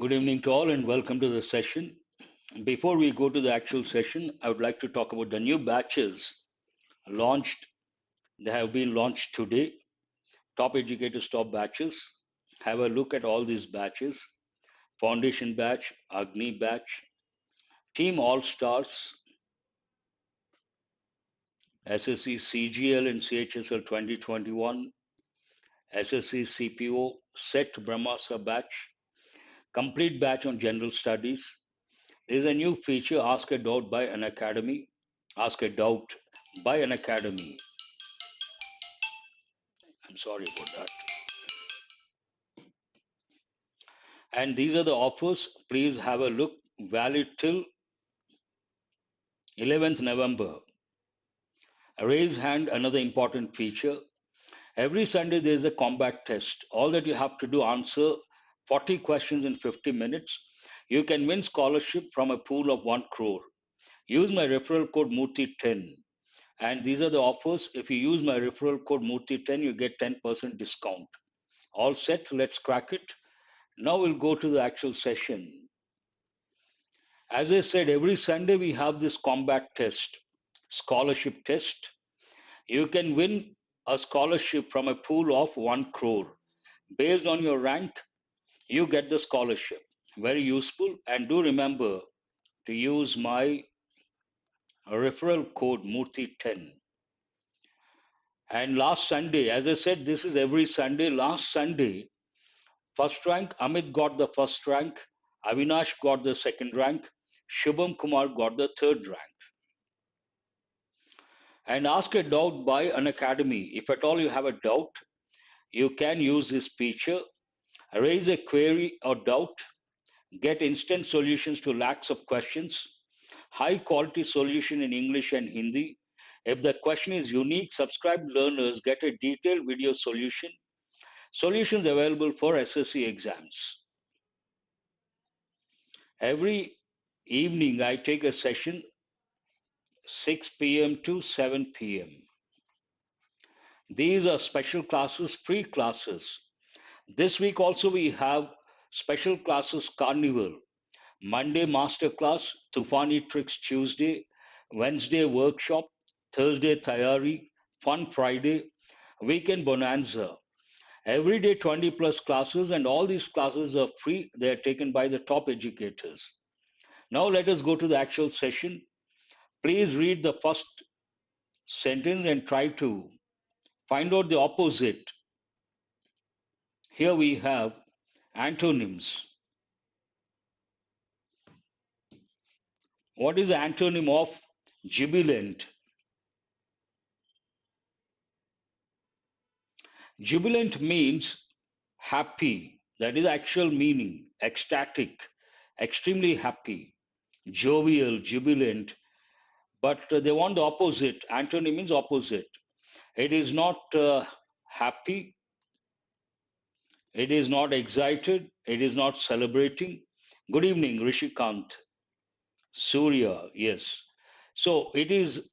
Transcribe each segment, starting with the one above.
Good evening to all and welcome to the session. Before we go to the actual session, I would like to talk about the new batches launched. They have been launched today. Top Educators Top Batches. Have a look at all these batches. Foundation Batch, Agni Batch, Team All Stars, SSC CGL and CHSL 2021, SSC CPO, Set Brahmasa Batch, Complete Batch on General Studies. There is a new feature, Ask a Doubt by Unacademy. Ask a Doubt by Unacademy. I'm sorry about that. And these are the offers. Please have a look. Valid till 11th November. Raise hand, another important feature. Every Sunday there is a combat test. All that you have to do, answer 40 questions in 50 minutes. You can win scholarship from a pool of 1 crore. Use my referral code Murthy10. And these are the offers. If you use my referral code Murthy10, you get 10% discount. All set, let's crack it. Now we'll go to the actual session. As I said, every Sunday we have this combat test, scholarship test. You can win a scholarship from a pool of 1 crore. Based on your rank, you get the scholarship. Very useful. And do remember to use my referral code Murthy10. And last Sunday, as I said, this is every Sunday. Last Sunday, first rank, Amit got the first rank, Avinash got the second rank, Shubham Kumar got the third rank. And ask a doubt by Unacademy. If at all you have a doubt, you can use this feature. Raise a query or doubt, get instant solutions to lakhs of questions, high quality solution in English and Hindi. If the question is unique, subscribed learners get a detailed video solution. Solutions available for SSC exams. Every evening, I take a session 6 p.m. to 7 p.m. These are special classes, free classes. This week also we have special classes Carnival. Monday masterclass, Tufani Tricks Tuesday, Wednesday workshop, Thursday Tayari, Fun Friday, Weekend Bonanza. Every day 20 plus classes and all these classes are free. They are taken by the top educators. Now let us go to the actual session. Please read the first sentence and try to find out the opposite. Here we have antonyms. What is the antonym of jubilant? Jubilant means happy. That is actual meaning. Ecstatic, extremely happy, jovial, jubilant. But they want the opposite. Antonym means opposite. It is not happy. It is not excited. It is not celebrating. Good evening, Rishikant. Surya, yes. So it is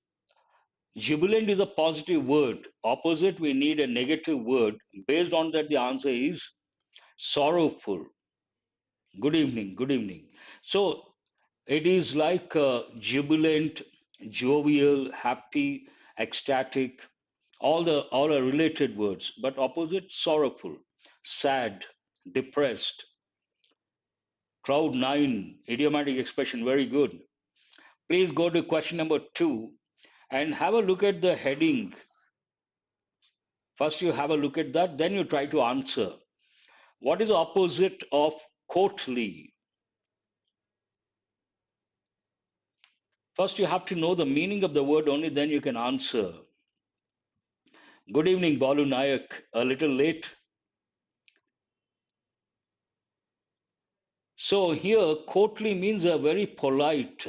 jubilant is a positive word. Opposite, we need a negative word. Based on that, the answer is sorrowful. Good evening, good evening. So it is like jubilant, jovial, happy, ecstatic, all are related words, but opposite sorrowful, sad, depressed. Cloud nine, idiomatic expression, very good. Please go to question number 2 and have a look at the heading. First, you have a look at that, then you try to answer. What is the opposite of courtly? First, you have to know the meaning of the word, only then you can answer. Good evening, Balu Nayak. A little late. So, here, courtly means a very polite,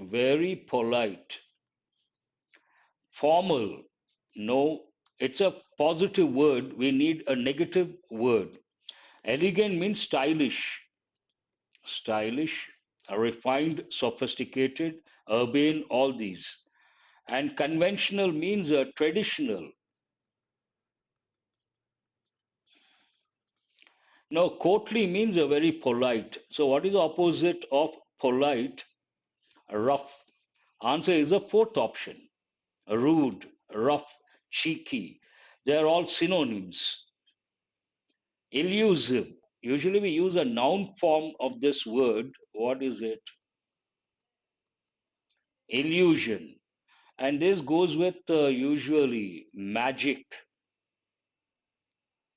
very polite. Formal, no, it's a positive word. We need a negative word. Elegant means stylish, stylish, refined, sophisticated, urbane, all these. And conventional means traditional. No, courtly means a very polite. So what is the opposite of polite? Rough. Answer is the fourth option. Rude, rough, cheeky. They are all synonyms. Elusive. Usually we use a noun form of this word. What is it? Illusion. And this goes with usually magic.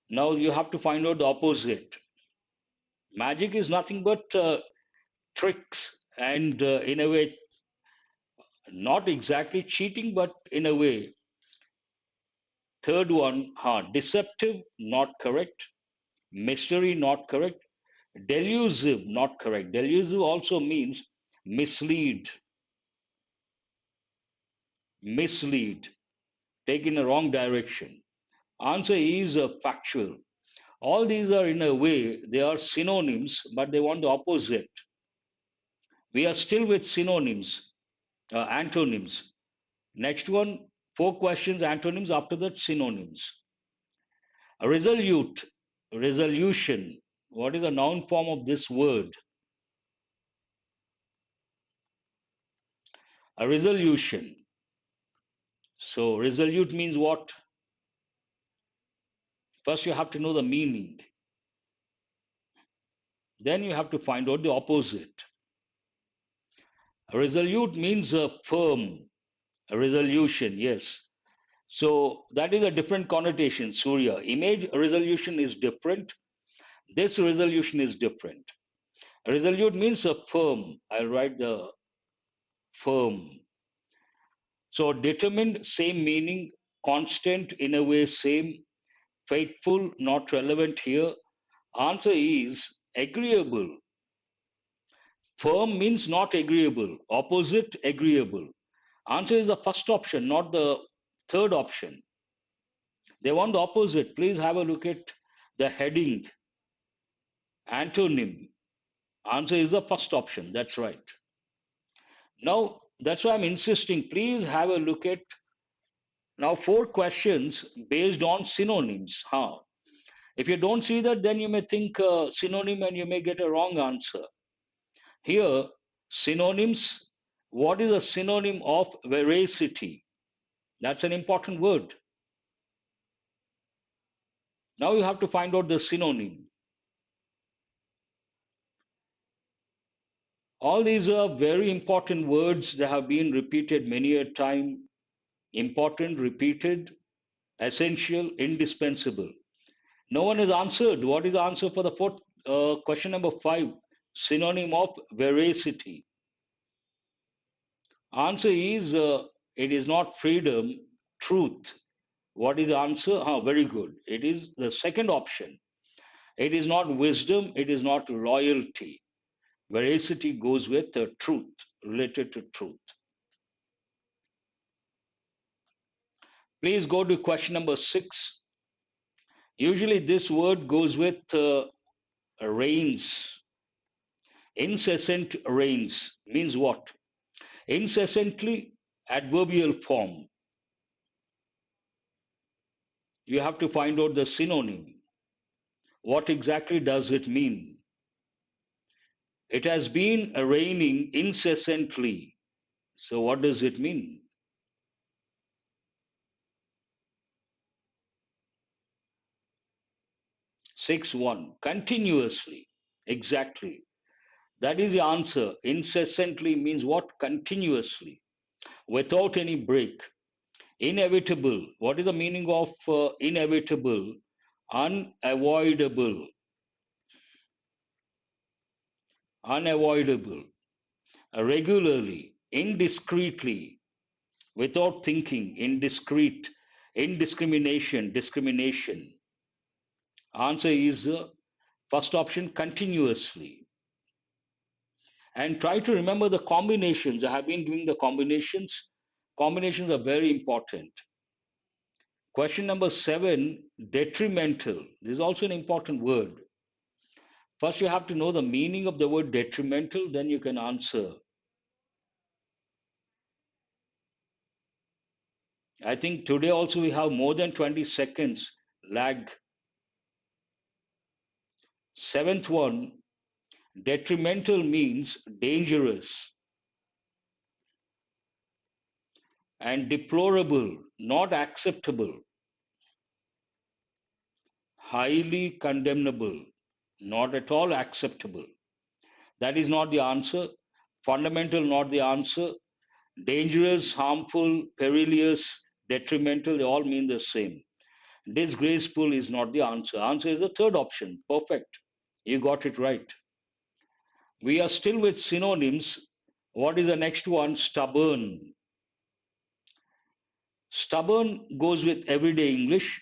Now you have to find out the opposite. Magic is nothing but tricks and in a way, not exactly cheating, but in a way. Third one, deceptive, not correct. Mystery, not correct. Delusive, not correct. Delusive also means mislead, mislead, take in a wrong direction. Answer is factual. All these are in a way, they are synonyms, but they want the opposite. We are still with synonyms, antonyms. Next one, four questions, antonyms, after that, synonyms. A resolute, resolution. What is the noun form of this word? A resolution. So, resolute means what? First, you have to know the meaning. Then, you have to find out the opposite. A resolute means a firm, a resolution, yes. So, that is a different connotation, Surya. Image resolution is different. This resolution is different. A resolute means a firm. I'll write the firm. So, determined, same meaning. Constant, in a way, same. Faithful, not relevant here. Answer is agreeable. Firm means not agreeable. Opposite, agreeable. Answer is the first option, not the third option. They want the opposite. Please have a look at the heading. Antonym. Answer is the first option. That's right. Now, that's why I'm insisting. Please have a look at now four questions based on synonyms. Huh? If you don't see that, then you may think synonym and you may get a wrong answer. Here, synonyms. What is a synonym of veracity? That's an important word. Now you have to find out the synonym. All these are very important words that have been repeated many a time. Important, repeated, essential, indispensable. No one has answered. What is the answer for the fourth question number five? Synonym of veracity. Answer is it is not freedom, truth. What is the answer? Very good. It is the second option. It is not wisdom. It is not loyalty. Veracity goes with truth, related to truth. Please go to question number six. Usually this word goes with rains. Incessant rains means what? Incessantly, adverbial form. You have to find out the synonym. What exactly does it mean? It has been raining incessantly. So what does it mean? 6-1. Continuously. Exactly. That is the answer. Incessantly means what? Continuously. Without any break. Inevitable. What is the meaning of inevitable? Unavoidable. Unavoidable. Regularly. Indiscreetly. Without thinking. Indiscreet. Indiscrimination. Discrimination. Answer is first option, continuously. And try to remember the combinations. I have been giving the combinations. Combinations are very important. Question number 7, detrimental. This is also an important word. First, you have to know the meaning of the word detrimental, then you can answer. I think today also we have more than 20 seconds lag. Seventh one, detrimental means dangerous, and deplorable, not acceptable, highly condemnable, not at all acceptable. That is not the answer. Fundamental, not the answer. Dangerous, harmful, perilous, detrimental, they all mean the same. Disgraceful is not the answer. Answer is the third option. Perfect. You got it right. We are still with synonyms. What is the next one? Stubborn. Stubborn goes with everyday English.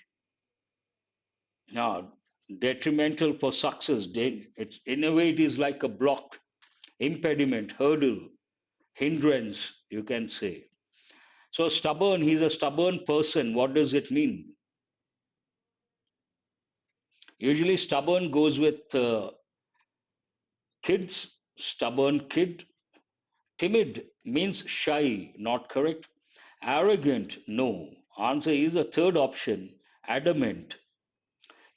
Now, detrimental for success. It's, in a way, it is like a block, impediment, hurdle, hindrance, you can say. So, stubborn, he's a stubborn person. What does it mean? Usually, stubborn goes with kids, stubborn kid. Timid means shy, not correct. Arrogant, no. Answer is the third option, adamant.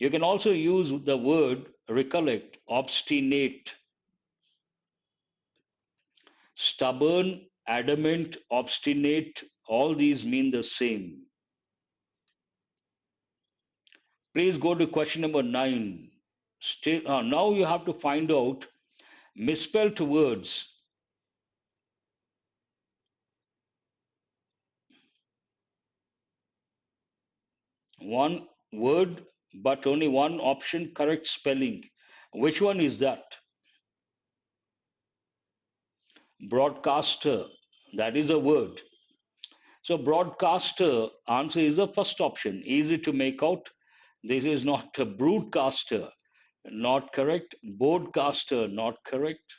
You can also use the word recollect, obstinate. Stubborn, adamant, obstinate, all these mean the same. Please go to question number 9. Now you have to find out misspelled words. One word, but only one option correct spelling. Which one is that? Broadcaster, that is a word. So, broadcaster, answer is the first option. Easy to make out. This is not a broadcaster, not correct. Broadcaster, not correct.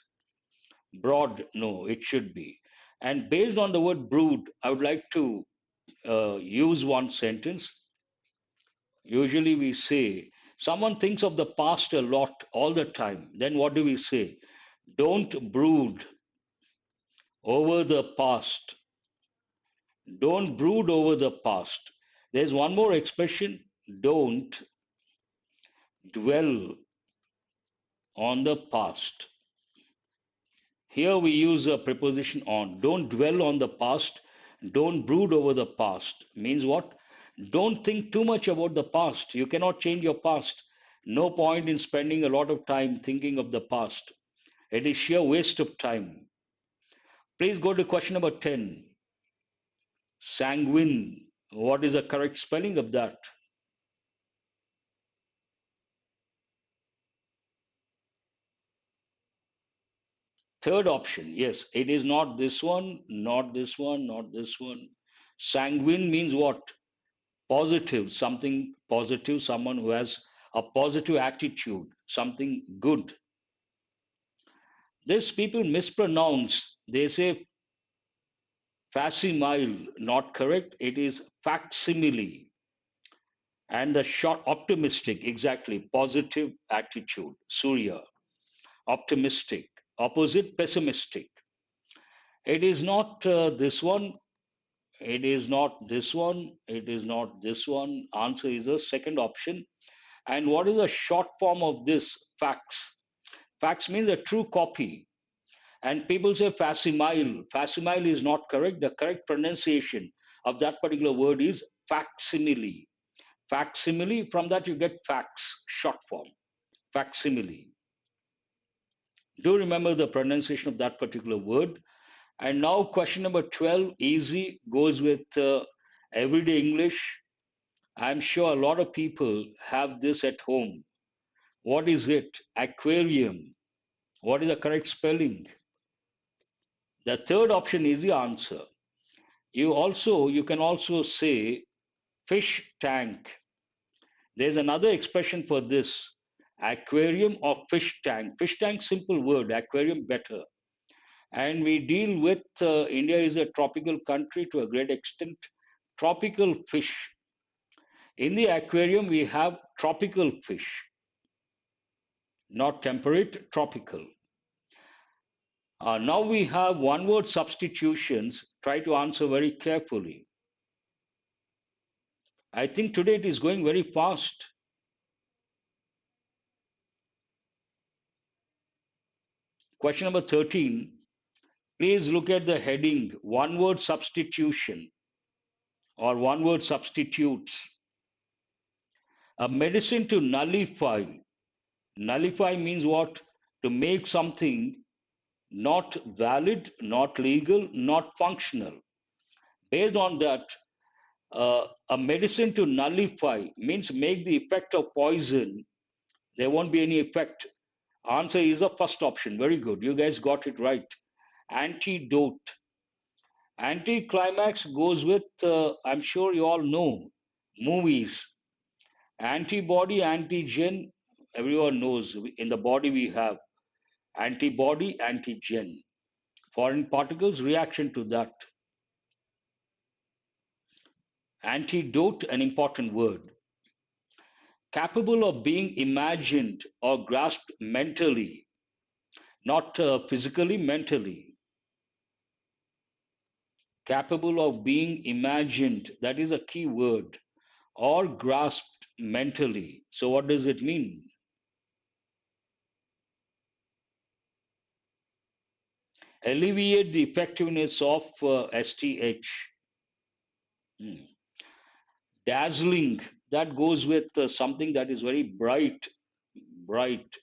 Broad, no, it should be. And based on the word brood, I would like to use one sentence. Usually we say, someone thinks of the past a lot all the time. Then what do we say? Don't brood over the past. Don't brood over the past. There's one more expression, don't dwell on the past. Here we use a preposition on. Don't dwell on the past. Don't brood over the past. Means what? Don't think too much about the past. You cannot change your past. No point in spending a lot of time thinking of the past. It is sheer waste of time. Please go to question number 10. Sanguine. What is the correct spelling of that? Third option. Yes, it is not this one, not this one, not this one. Sanguine means what? Positive, something positive, someone who has a positive attitude, something good. This people mispronounce. They say facsimile, not correct. It is facsimile. And the short optimistic, exactly, positive attitude, Surya, optimistic. Opposite, pessimistic. It is not this one. It is not this one. It is not this one. Answer is the second option. And what is the short form of this? Fax. Fax means a true copy. And people say facsimile. Facsimile is not correct. The correct pronunciation of that particular word is facsimile. Facsimile, from that you get fax, short form. Facsimile. Do remember the pronunciation of that particular word. And now question number 12, easy, goes with everyday English. I'm sure a lot of people have this at home. What is it? Aquarium. What is the correct spelling? The third option is the answer. You can also say fish tank. There's another expression for this. Aquarium or fish tank. Fish tank, simple word. Aquarium, better. And we deal with India is a tropical country to a great extent. Tropical fish. In the aquarium, we have tropical fish, not temperate, tropical. Now we have one word substitutions. Try to answer very carefully. I think today it is going very fast. Question number 13. Please look at the heading one word substitution or one word substitutes. A medicine to nullify. Nullify means what? To make something not valid, not legal, not functional. Based on that, a medicine to nullify means make the effect of poison. There won't be any effect. Answer is the first option. Very good. You guys got it right. Antidote. Anticlimax goes with, I'm sure you all know, movies. Antibody, antigen, everyone knows. In the body we have antibody, antigen. Foreign particles, reaction to that. Antidote, an important word. Capable of being imagined or grasped mentally, not physically, mentally. Capable of being imagined, that is a key word, or grasped mentally. So, what does it mean? Alleviate the effectiveness of STH. Hmm. Dazzling, that goes with something that is very bright, bright,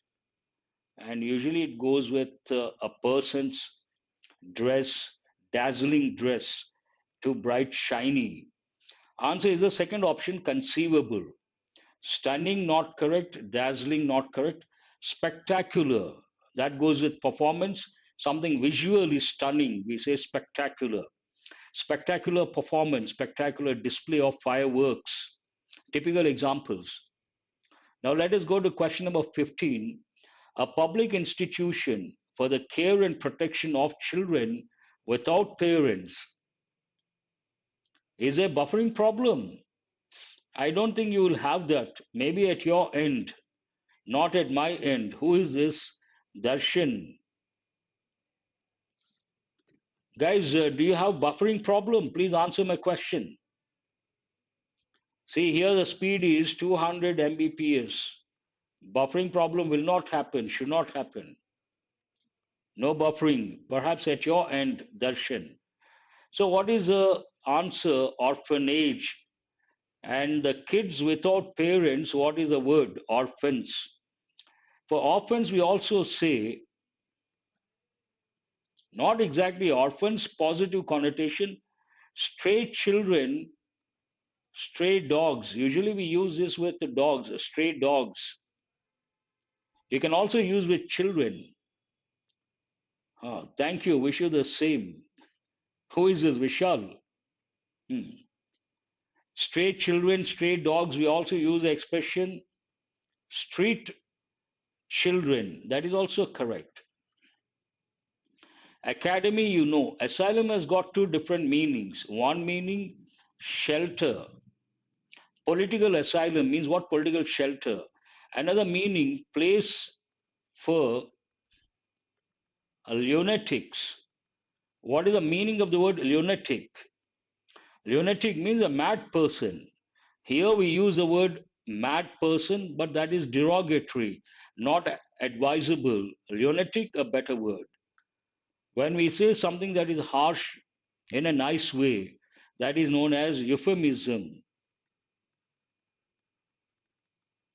and usually it goes with a person's dress, dazzling dress, too bright, shiny. Answer is the second option, conceivable. Stunning, not correct. Dazzling, not correct. Spectacular, that goes with performance. Something visually stunning, we say spectacular. Spectacular performance, spectacular display of fireworks. Typical examples. Now let us go to question number 15. A public institution for the care and protection of children without parents. Is a buffering problem? I don't think you will have that. Maybe at your end, not at my end. Who is this? Darshan. Guys, do you have buffering problem? Please answer my question. See, here the speed is 200 Mbps. Buffering problem will not happen, should not happen. No buffering, perhaps at your end, Darshan. So, what is the answer? Orphanage. And the kids without parents, what is the word? Orphans. For orphans, we also say not exactly orphans, positive connotation, stray children, stray dogs. Usually we use this with the dogs, stray dogs. You can also use with children. Thank you. Wish you the same. Who is this? Vishal. Hmm. Stray children, stray dogs. We also use the expression street children. That is also correct. Academy, you know, asylum has got two different meanings. One meaning, shelter. Political asylum means what? Political shelter. Another meaning, place for lunatics. What is the meaning of the word lunatic? Lunatic means a mad person. Here we use the word mad person, but that is derogatory, not advisable. Lunatic, a better word. When we say something that is harsh in a nice way, that is known as euphemism.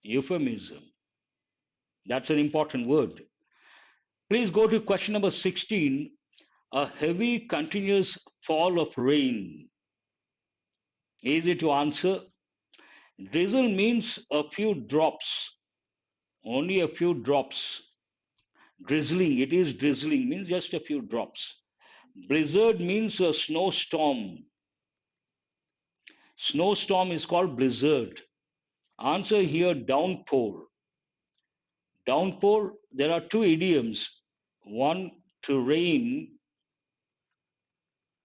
Euphemism. That's an important word. Please go to question number 16. A heavy, continuous fall of rain. Easy to answer. Drizzle means a few drops, only a few drops. Drizzling, it is drizzling, means just a few drops. Blizzard means a snowstorm. Snowstorm is called blizzard. Answer here, downpour. Downpour, there are two idioms. One, to rain,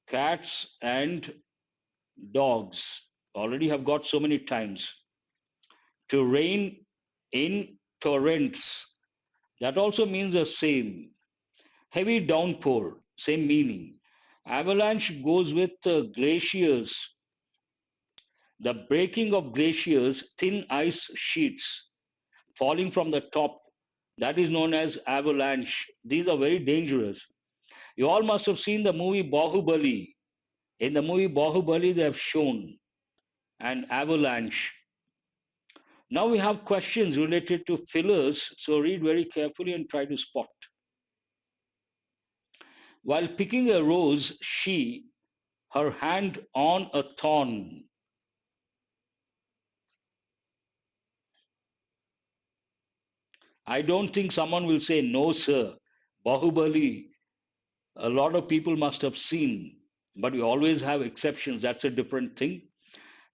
cats and dogs. Already have got so many times. To rain in torrents. That also means the same. Heavy downpour, same meaning. Avalanche goes with glaciers. The breaking of glaciers, thin ice sheets falling from the top. That is known as avalanche. These are very dangerous. You all must have seen the movie Bahubali. In the movie Bahubali, they have shown an avalanche. Now we have questions related to fillers, so read very carefully and try to spot. While picking a rose, she, her hand on a thorn. I don't think someone will say, no, sir. Bahubali, a lot of people must have seen, but we always have exceptions. That's a different thing.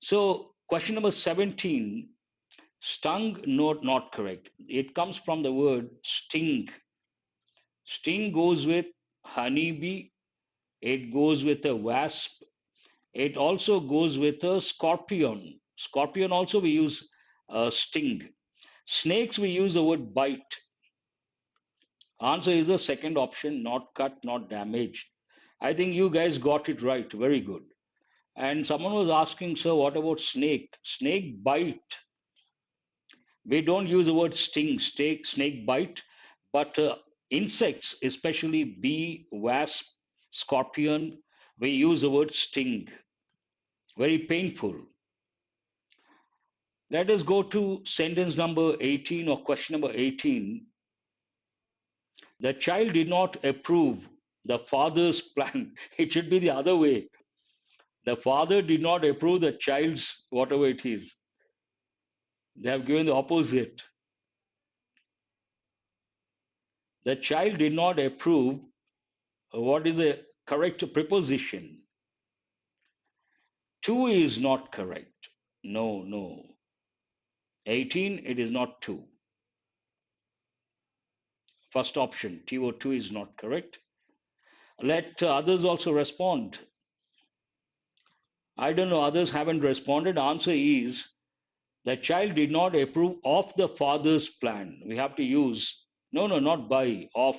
So, question number 17, stung, not correct. It comes from the word sting. Sting goes with honeybee, it goes with a wasp, it also goes with a scorpion. Scorpion also we use sting. Snakes we use the word bite. Answer is the second option, not cut, not damaged. I think you guys got it right. Very good. And someone was asking, sir, what about snake? Snake bite. We don't use the word sting, snake bite, but insects, especially bee, wasp, scorpion, we use the word sting. Very painful. Let us go to sentence number 18 or question number 18. The child did not approve the father's plan. It should be the other way. The father did not approve the child's whatever it is. They have given the opposite. The child did not approve. What is the correct preposition? Two is not correct. No, no. 18, it is not two. First option, TO2 is not correct. Let others also respond. I don't know, others haven't responded. Answer is the child did not approve of the father's plan. We have to use, no, no, not by, of,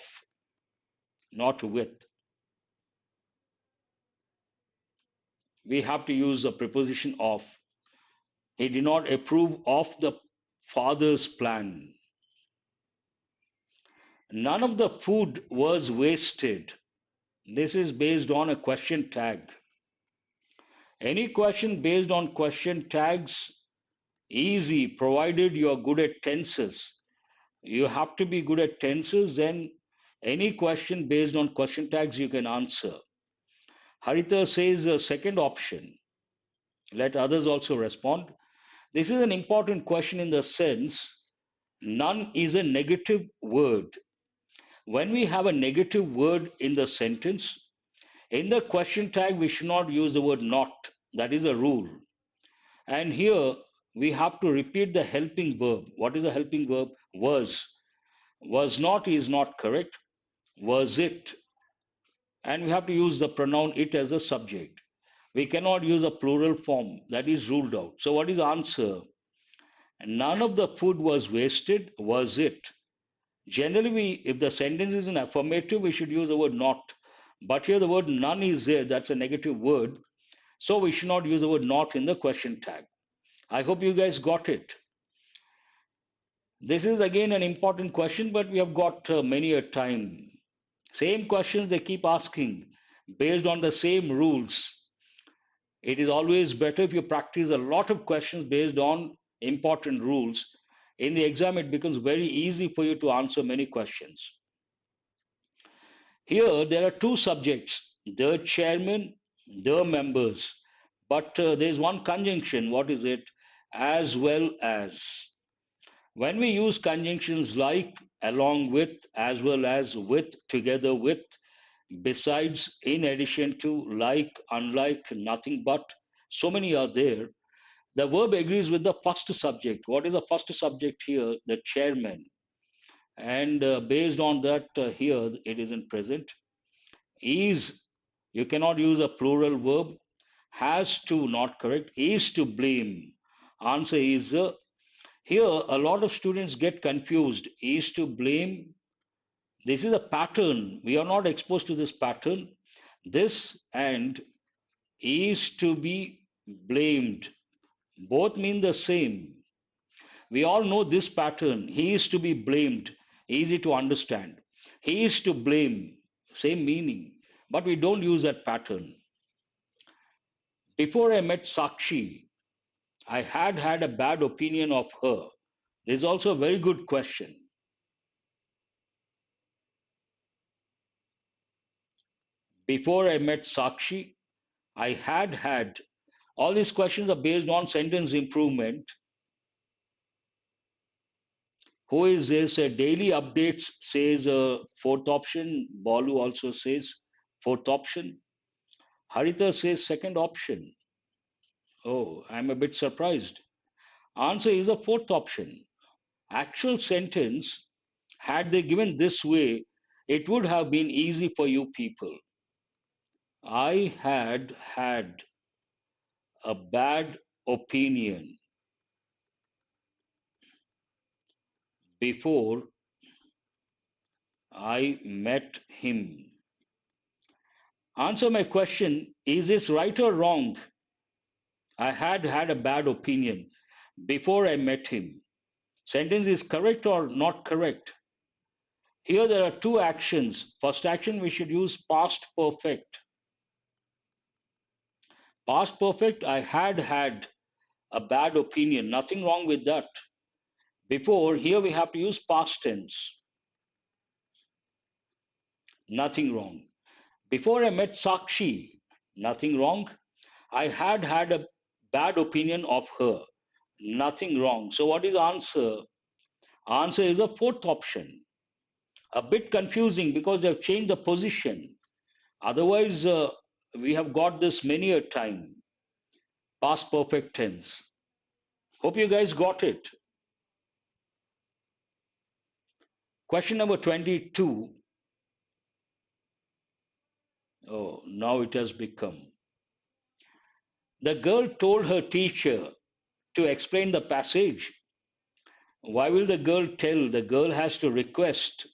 not with. We have to use the preposition of. He did not approve of the father's plan. None of the food was wasted. This is based on a question tag. Any question based on question tags, easy, provided you are good at tenses. You have to be good at tenses, then any question based on question tags you can answer. Harita says the second option. Let others also respond. This is an important question in the sense none is a negative word. When we have a negative word in the sentence, in the question tag, we should not use the word not. That is a rule. And here we have to repeat the helping verb. What is the helping verb? Was. Was not is not correct. Was it? And we have to use the pronoun it as a subject. We cannot use a plural form. That is ruled out. So what is the answer? None of the food was wasted. Was it? Generally, if the sentence is an affirmative, we should use the word not. But here the word none is there. That's a negative word. So we should not use the word not in the question tag. I hope you guys got it. This is again an important question, but we have got many a time. Same questions they keep asking based on the same rules. It is always better if you practice a lot of questions based on important rules. In the exam, it becomes very easy for you to answer many questions. Here, there are two subjects, the chairman, the members. But there is one conjunction. What is it? As well as. When we use conjunctions like, along with, as well as, with, together with, besides, in addition to, like, unlike, nothing but, so many are there. The verb agrees with the first subject. What is the first subject here? The chairman. And based on that, here it is in present. Is, you cannot use a plural verb. Has to, not correct. Is to blame. Answer is here a lot of students get confused. Is to blame. This is a pattern. We are not exposed to this pattern. This and is to be blamed. Both mean the same. We all know this pattern. He is to be blamed. easy to understand. He is to blame, same meaning, but we don't use that pattern. Before I met Sakshi, I had a bad opinion of her. This is also a very good question. Before I met Sakshi, I had. All these questions are based on sentence improvement. Who is this? Daily updates says fourth option. Balu also says fourth option. Harita says second option. Oh, I'm a bit surprised. Answer is a fourth option. Actual sentence, had they given this way, it would have been easy for you people. I had a bad opinion before I met him. Answer my question, is this right or wrong? I had a bad opinion before I met him. Sentence is correct or not correct? Here there are two actions. First action, we should use past perfect. Past perfect, I had a bad opinion. Nothing wrong with that. Before, here we have to use past tense. Nothing wrong. Before I met Sakshi, nothing wrong. I had a bad opinion of her. Nothing wrong. So what is answer? Answer is a fourth option. A bit confusing because they've changed the position. Otherwise, we have got this many a time. Past perfect tense. Hope you guys got it. Question number 22. Oh, now it has become. The girl told her teacher to explain the passage. Why will the girl tell? The girl has to request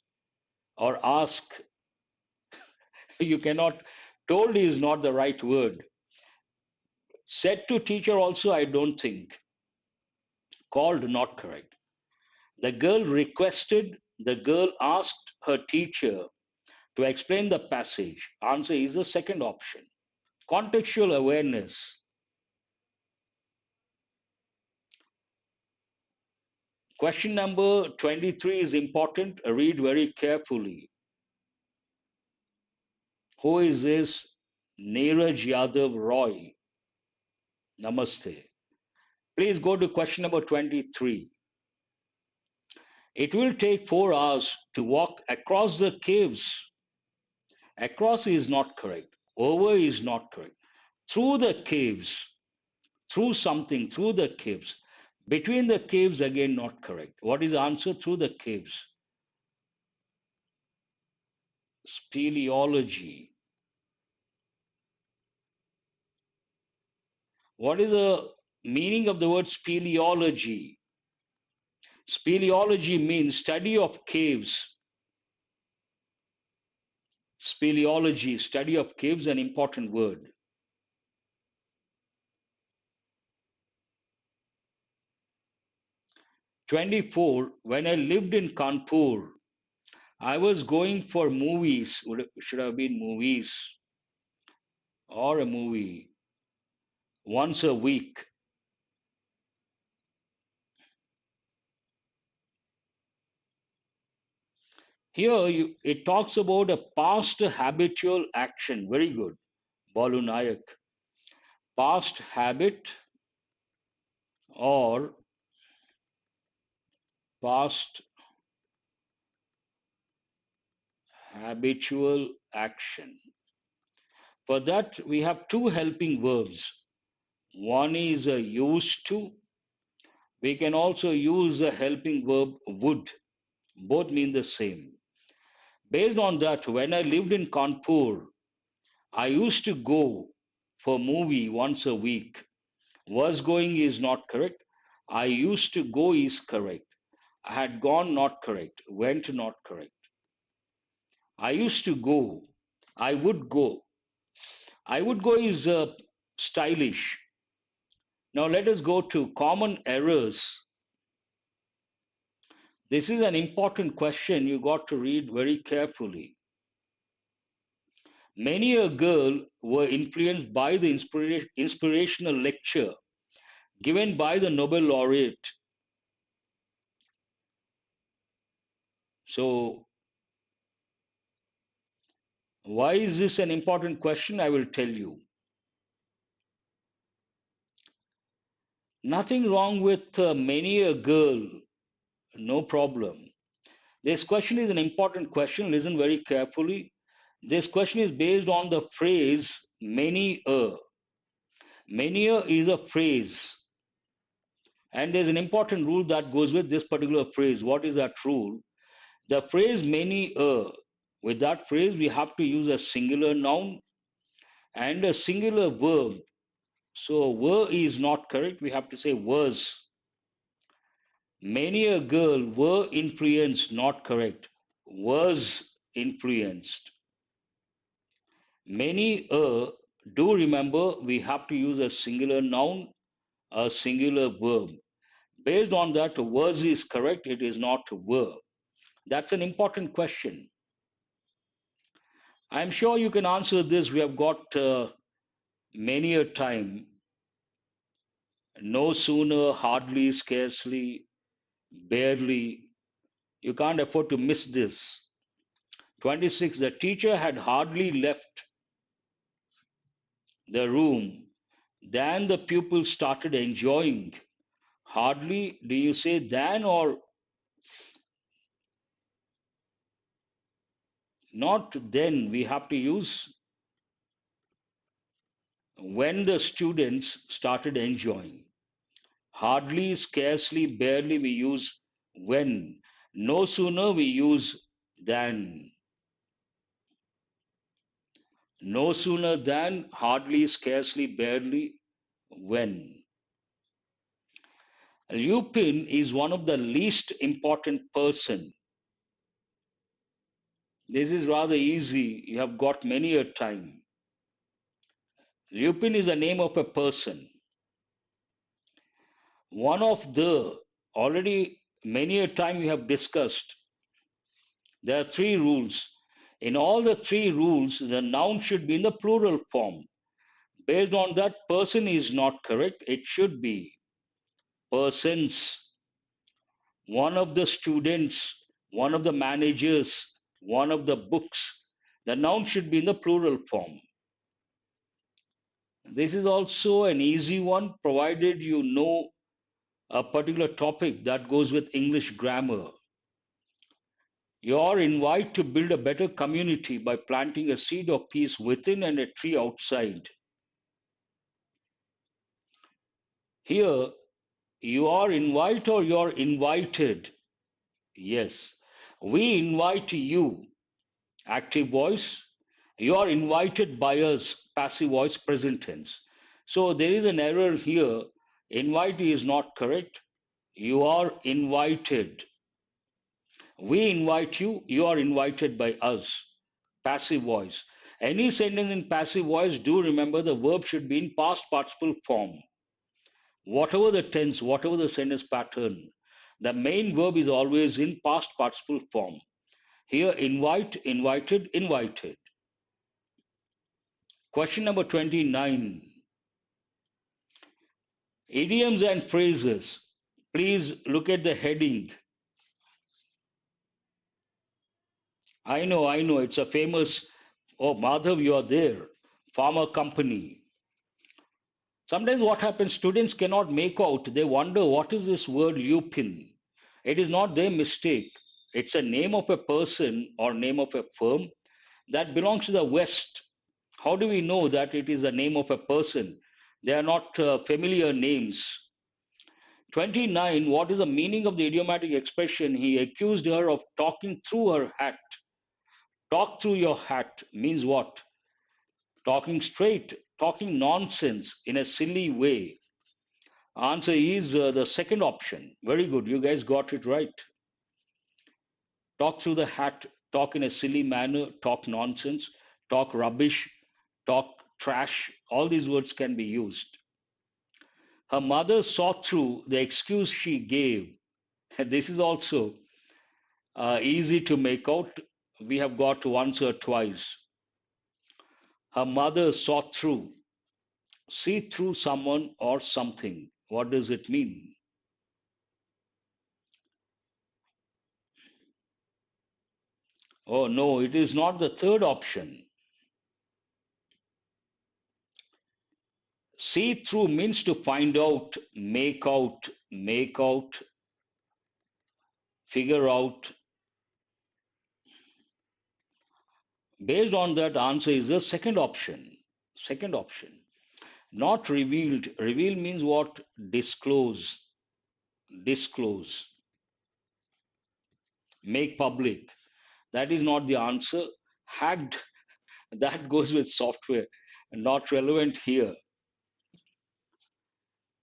or ask. You cannot, told is not the right word. Said to teacher also, I don't think. Called, not correct. The girl requested, the girl asked her teacher to explain the passage. Answer is the second option. Contextual awareness. Question number 23 is important. Read very carefully. Who is this? Neeraj Yadav Roy. Namaste. Please go to question number 23. It will take 4 hours to walk across the caves. Across is not correct. Over is not correct. Through the caves. Through something. Through the caves. Between the caves, again, not correct. What is the answer? Through the caves. Speleology. What is the meaning of the word speleology? Speleology means study of caves. Speleology, study of caves, an important word. 24. When I lived in Kanpur, I was going for movies, should have been movies, or a movie, once a week. Here it talks about a past habitual action. Very good. Balu Nayak. Past habit or past habitual action. For that, we have two helping verbs. One is a used to. We can also use the helping verb would. Both mean the same. Based on that, when I lived in Kanpur, I used to go for movie once a week. Was going is not correct. I used to go is correct. I had gone not correct. Went not correct. I used to go. I would go. I would go is stylish. Now let us go to common errors. This is an important question you got to read very carefully. Many a girl were influenced by the inspirational lecture given by the Nobel laureate. So, why is this an important question? I will tell you. Nothing wrong with many a girl, no problem. This question is an important question. Listen very carefully. This question is based on the phrase many a. Many a is a phrase, and there's an important rule that goes with this particular phrase. What is that rule? The phrase many a, with that phrase, we have to use a singular noun and a singular verb. So, were is not correct. We have to say was. Many a girl were influenced, not correct. Was influenced. Many a, do remember we have to use a singular noun, a singular verb. Based on that, was is correct, it is not were. That's an important question. I'm sure you can answer this. We have got many a time. No sooner, hardly, scarcely, barely. You can't afford to miss this. 26. The teacher had hardly left the room than the pupils started enjoying. Hardly, do you say than or not then? We have to use when the students started enjoying. Hardly, scarcely, barely, we use when. No sooner, we use than. No sooner than, hardly, scarcely, barely, when. Lupin is one of the least important person. This is rather easy. You have got many a time. Lupin is the name of a person. One of the, already many a time we have discussed, there are three rules. In all the three rules, the noun should be in the plural form. Based on that, person is not correct. It should be persons. One of the students, one of the managers, one of the books. The noun should be in the plural form. This is also an easy one, provided you know a particular topic that goes with English grammar. Your invite to build a better community by planting a seed of peace within and a tree outside. Here, you are invite or you're invited. Yes. We invite you, active voice. You are invited by us, passive voice, present tense. So there is an error here. Invite is not correct. You are invited. We invite you, you are invited by us. Passive voice. Any sentence in passive voice, do remember the verb should be in past participle form. Whatever the tense, whatever the sentence pattern, the main verb is always in past participle form. Here, invite, invited, invited. Question number 29. Idioms and phrases. Please look at the heading. I know, it's a famous, oh, Madhav, you are there. Pharma company. Sometimes what happens, students cannot make out. They wonder what is this word lupin. It is not their mistake. It's a name of a person or name of a firm that belongs to the West. How do we know that it is a name of a person? They are not familiar names. 29. What is the meaning of the idiomatic expression? He accused her of talking through her hat. Talk through your hat means what? Talking straight, talking nonsense in a silly way. Answer is the second option. Very good. You guys got it right. Talk through the hat, talk in a silly manner, talk nonsense, talk rubbish, talk trash. All these words can be used. Her mother saw through the excuse she gave. This is also Easy to make out. We have got once or twice. Her mother saw through. See through someone or something. What does it mean? Oh no, it is not the third option. See through means to find out, make out, figure out. Based on that, answer is the second option. Second option. Not revealed. Reveal means what? Disclose. Disclose. Make public. That is not the answer. Hacked. That goes with software. Not relevant here.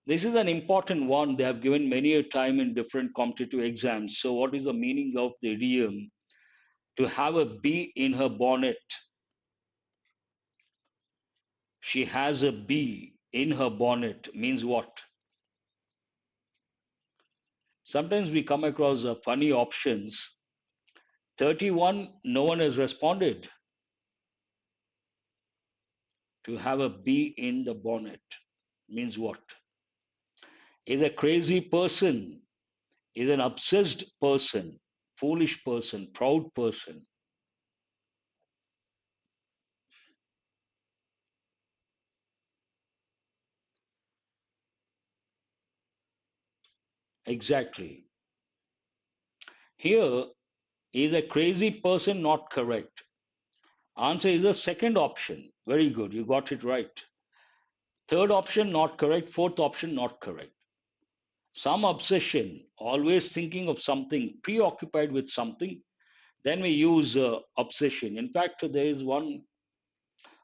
This is an important one. They have given many a time in different competitive exams. So, what is the meaning of the idiom? To have a bee in her bonnet. She has a bee in her bonnet means what? Sometimes we come across funny options. 31, no one has responded. To have a bee in the bonnet means what? Is a crazy person, is an obsessed person, foolish person, proud person. Exactly. Here is a crazy person not correct. Answer is the second option. Very good. You got it right. Third option not correct. Fourth option not correct. Some obsession, always thinking of something, preoccupied with something. Then we use obsession. In fact, there is one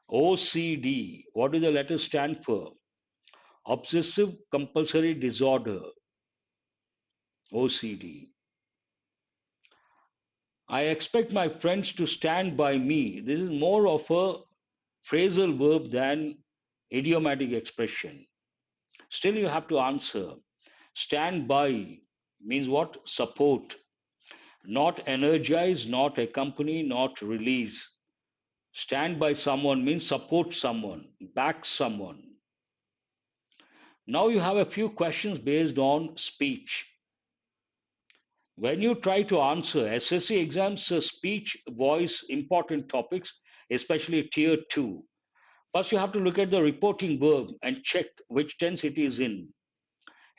OCD. What do the letters stand for? Obsessive compulsory disorder. OCD. I expect my friends to stand by me. This is more of a phrasal verb than idiomatic expression. Still, you have to answer. Stand by means what? Support. Not energize, not accompany, not release. Stand by someone means support someone, back someone. Now you have a few questions based on speech. When you try to answer SSC exams, speech, voice, important topics, especially tier 2. First, you have to look at the reporting verb and check which tense it is in.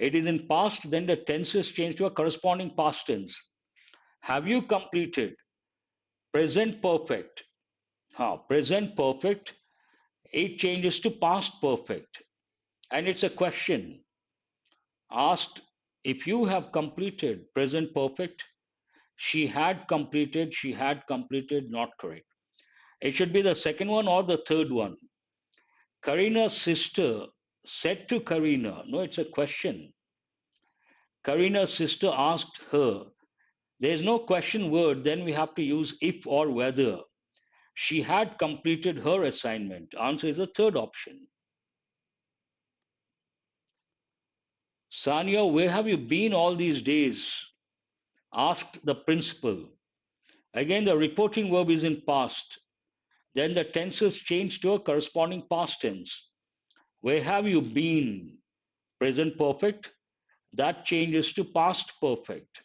It is in past, then the tense is changed to a corresponding past tense. Have you completed? Present perfect. Present perfect, it changes to past perfect. And it's a question asked if you have completed present perfect. She had completed, not correct. It should be the second one or the third one. Karina's sister said to Karina, no, it's a question. Karina's sister asked her. There is no question word, then we have to use if or whether. She had completed her assignment. Answer is the third option. Sanya, where have you been all these days? Asked the principal. Again, the reporting verb is in past. Then the tenses change to a corresponding past tense. Where have you been? Present perfect. That changes to past perfect.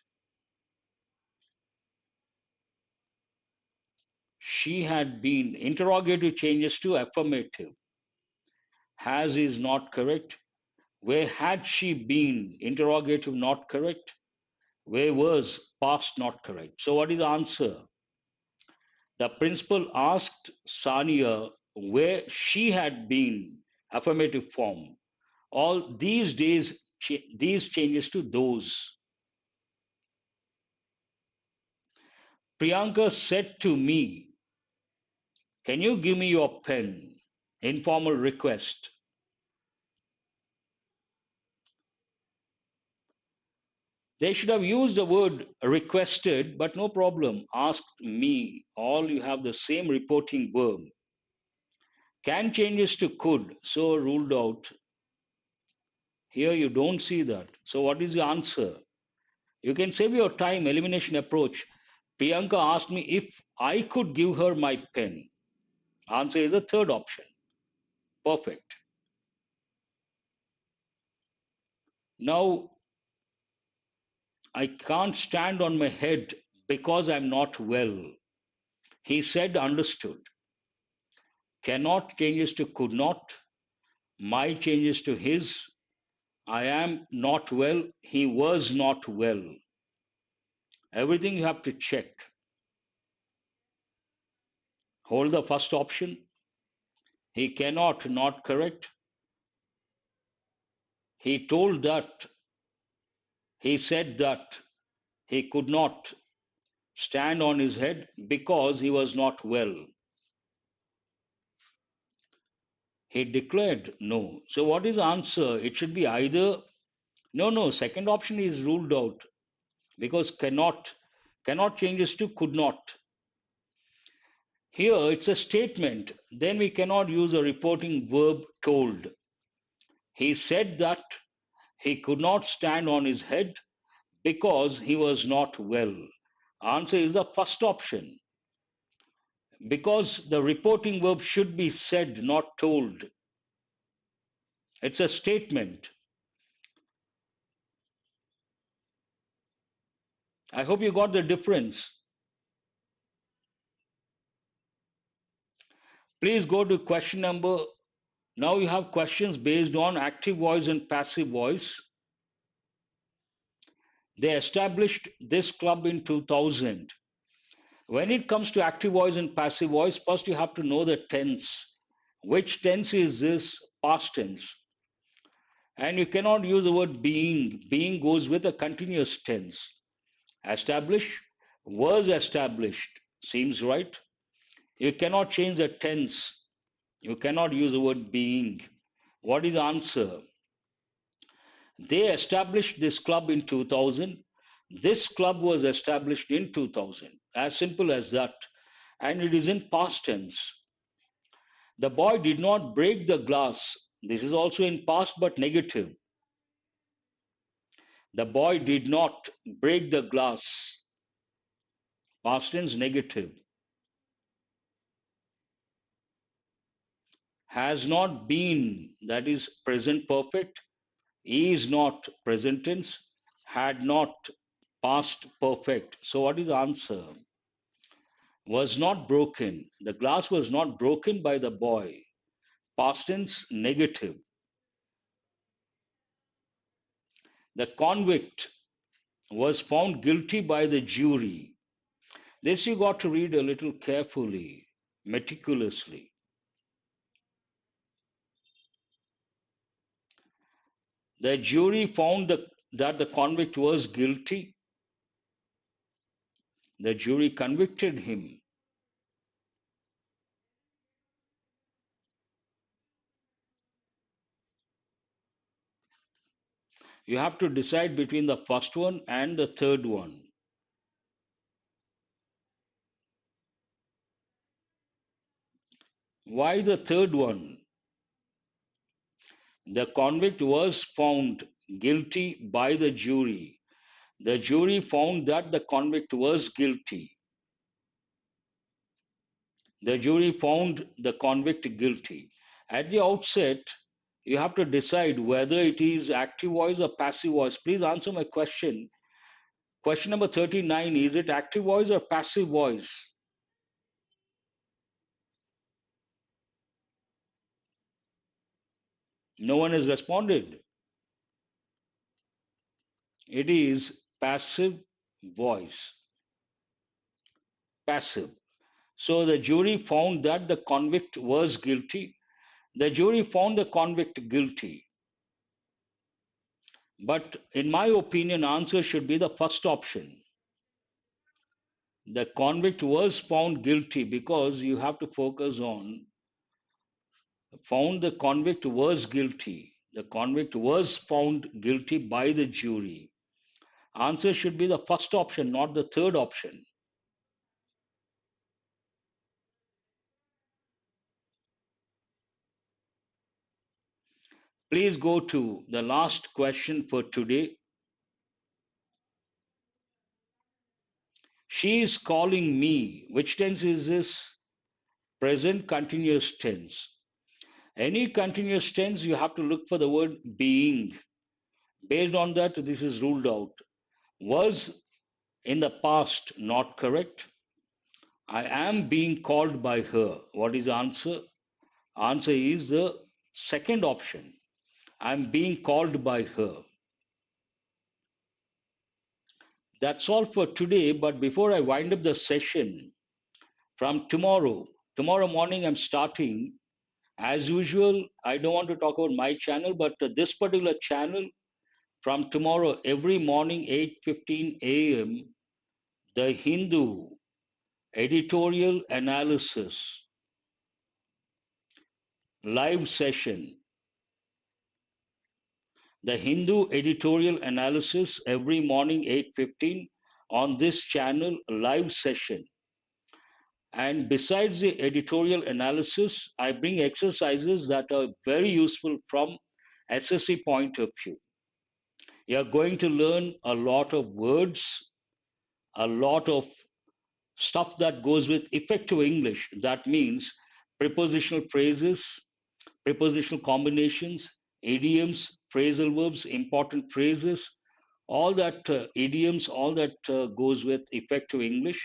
She had been. Interrogative changes to affirmative. Has is not correct. Where had she been? Interrogative not correct. Where was past not correct. So what is the answer? The principal asked Sania where she had been. Affirmative form. All these days, these changes to those. Priyanka said to me, can you give me your pen? Informal request. They should have used the word requested, but no problem. Asked me. All you have the same reporting verb. Can changes to could, so ruled out. Here you don't see that. So what is the answer? You can save your time, elimination approach. Priyanka asked me if I could give her my pen. Answer is the third option. Perfect. Now, I can't stand on my head because I'm not well. He said, understood. Cannot changes to could not. My changes to his. I am not well. He was not well. Everything you have to check. Hold the first option. He cannot, not correct. He told that. He said that. He could not stand on his head because he was not well. He declared no. So what is the answer? It should be either no. Second option is ruled out because cannot changes to could not. Here it's a statement. Then we cannot use a reporting verb told. He said that he could not stand on his head because he was not well. Answer is the first option. Because the reporting verb should be said, not told. It's a statement. I hope you got the difference. Please go to question number. Now you have questions based on active voice and passive voice. They established this club in 2000. When it comes to active voice and passive voice, first you have to know the tense. Which tense is this? Past tense. And you cannot use the word being. Being goes with a continuous tense. Establish, was established. Seems right. You cannot change the tense. You cannot use the word being. What is the answer? They established this club in 2000. This club was established in 2000. As simple as that. And it is in past tense. The boy did not break the glass. This is also in past but negative. The boy did not break the glass. Past tense negative. Has not been, that is present perfect. Is not present tense. Had not, past perfect. So what is the answer? Was not broken. The glass was not broken by the boy. Past tense negative. The convict was found guilty by the jury. This you got to read a little carefully, meticulously. The jury found that the convict was guilty. The jury convicted him. You have to decide between the first one and the third one. Why the third one? The convict was found guilty by the jury. The jury found that the convict was guilty. The jury found the convict guilty. At the outset, you have to decide whether it is active voice or passive voice. Please answer my question. Question number 39, is it active voice or passive voice? No one has responded. It is passive voice. Passive. So the jury found that the convict was guilty. The jury found the convict guilty. But in my opinion, answer should be the first option. The convict was found guilty because you have to focus on found the convict was guilty. The convict was found guilty by the jury. Answer should be the first option, not the third option. Please go to the last question for today. She is calling me. Which tense is this? Present continuous tense. Any continuous tense, you have to look for the word being. Based on that, this is ruled out. Was in the past not correct? I am being called by her. What is the answer? Answer is the second option. I'm being called by her. That's all for today. But before I wind up the session, from tomorrow morning, I'm starting. As usual, I don't want to talk about my channel, but this particular channel, from tomorrow, every morning, 8:15 a.m., the Hindu editorial analysis live session. The Hindu editorial analysis every morning 8:15 on this channel live session. And besides the editorial analysis, I bring exercises that are very useful from SSC point of view. You're going to learn a lot of words, a lot of stuff that goes with effective English. That means prepositional phrases, prepositional combinations, idioms, phrasal verbs, important phrases, all that idioms, all that goes with effective English.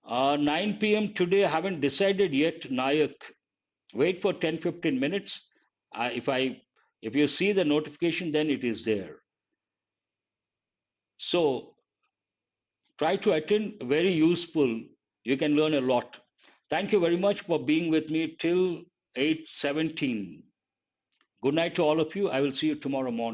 9 p.m. today, I haven't decided yet, Nayak. Wait for 10-15 minutes. If you see the notification, then it is there. So try to attend. Very useful. You can learn a lot. Thank you very much for being with me till 8:17. Good night to all of you. I will see you tomorrow morning.